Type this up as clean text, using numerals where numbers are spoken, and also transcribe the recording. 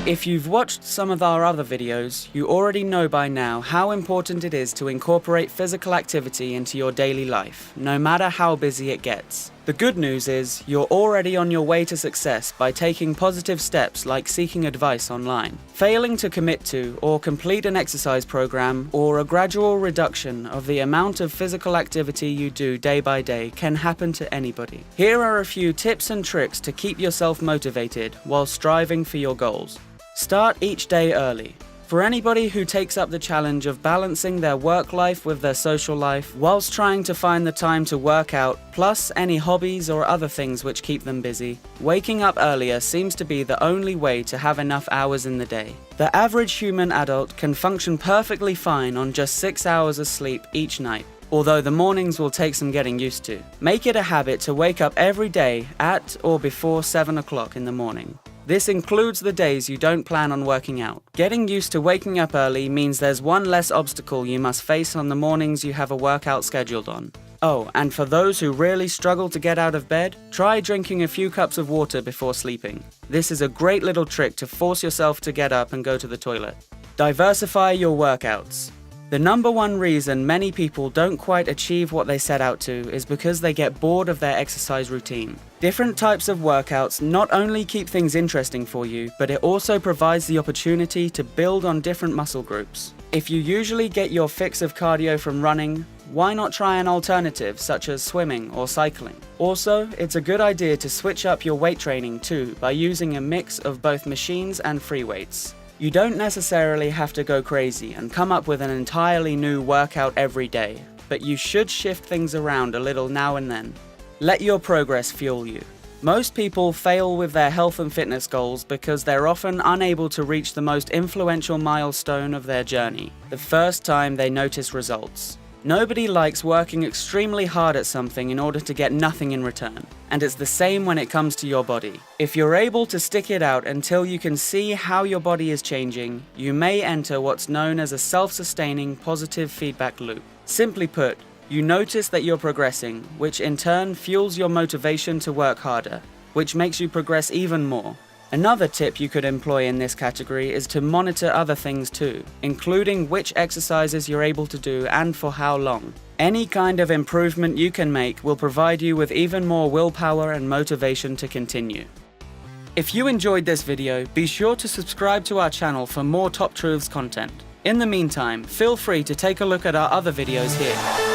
If you've watched some of our other videos, you already know by now how important it is to incorporate physical activity into your daily life, no matter how busy it gets. The good news is, you're already on your way to success by taking positive steps like seeking advice online. Failing to commit to or complete an exercise program or a gradual reduction of the amount of physical activity you do day by day can happen to anybody. Here are a few tips and tricks to keep yourself motivated while striving for your goals. Start each day early. For anybody who takes up the challenge of balancing their work life with their social life whilst trying to find the time to work out, plus any hobbies or other things which keep them busy, waking up earlier seems to be the only way to have enough hours in the day. The average human adult can function perfectly fine on just 6 hours of sleep each night, although the mornings will take some getting used to. Make it a habit to wake up every day at or before 7 o'clock in the morning. This includes the days you don't plan on working out. Getting used to waking up early means there's one less obstacle you must face on the mornings you have a workout scheduled on. Oh, and for those who really struggle to get out of bed, try drinking a few cups of water before sleeping. This is a great little trick to force yourself to get up and go to the toilet. Diversify your workouts. The number one reason many people don't quite achieve what they set out to is because they get bored of their exercise routine. Different types of workouts not only keep things interesting for you, but it also provides the opportunity to build on different muscle groups. If you usually get your fix of cardio from running, why not try an alternative such as swimming or cycling? Also, it's a good idea to switch up your weight training too by using a mix of both machines and free weights. You don't necessarily have to go crazy and come up with an entirely new workout every day, but you should shift things around a little now and then. Let your progress fuel you. Most people fail with their health and fitness goals because they're often unable to reach the most influential milestone of their journey, the first time they notice results. Nobody likes working extremely hard at something in order to get nothing in return. And it's the same when it comes to your body. If you're able to stick it out until you can see how your body is changing, you may enter what's known as a self-sustaining positive feedback loop. Simply put, you notice that you're progressing, which in turn fuels your motivation to work harder, which makes you progress even more. Another tip you could employ in this category is to monitor other things too, including which exercises you're able to do and for how long. Any kind of improvement you can make will provide you with even more willpower and motivation to continue. If you enjoyed this video, be sure to subscribe to our channel for more Top Truths content. In the meantime, feel free to take a look at our other videos here.